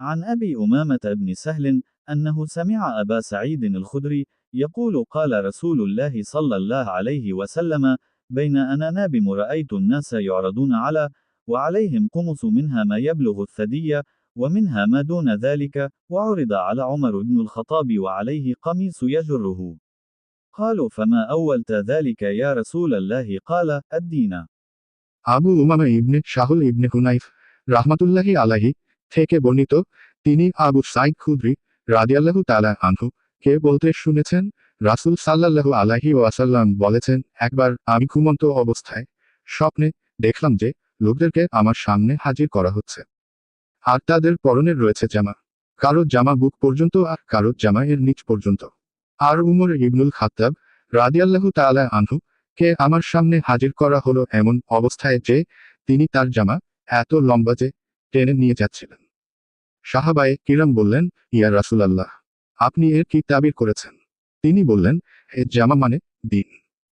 عن أبي أمامة بن سهل أنه سمع أبا سعيد الخدري يقول قال رسول الله صلى الله عليه وسلم: بين أنا نابم رأيت الناس يعرضون على وعليهم قمص منها ما يبلغ الثدي ومنها ما دون ذلك، وعرض على عمر بن الخطاب وعليه قميص يجره. قالوا: فما أولت ذلك يا رسول الله؟ قال: الدين। আবু উমামা ইবনে শাহুল ইবনে হুনাইফ রাহমাতুল্লাহি আলাইহি থেকে বর্ণিত, তিনি আবু সাঈদ খুদরি রাদিয়াল্লাহু তাআলা আনহু কে বলতে শুনেছেন, রাসূল সাল্লাল্লাহু আলাইহি ওয়াসাল্লাম বলেছেন, একবার আমি ঘুমন্ত অবস্থায় স্বপ্নে দেখলাম যে লোকদেরকে আমার সামনে হাজির করা হচ্ছে, আর তাদের পরনে রয়েছে জামা, কারো জামা বুক পর্যন্ত আর কারো জামা এর নিচ পর্যন্ত। আর উমর ইবনুল খাত্তাব রাদিয়াল্লাহু তাআলা আনহু কে আমার সামনে হাজির করা হলো এমন অবস্থায় যে তিনি তার জামা এত লম্বা যে টেনে নিয়ে যাচ্ছিলেন। সাহাবায়ে কিরাম বললেন, ইয়া রাসূলাল্লাহ, আপনি এর কি তাবির করেছেন? তিনি বললেন, এ জামা মানে দিন।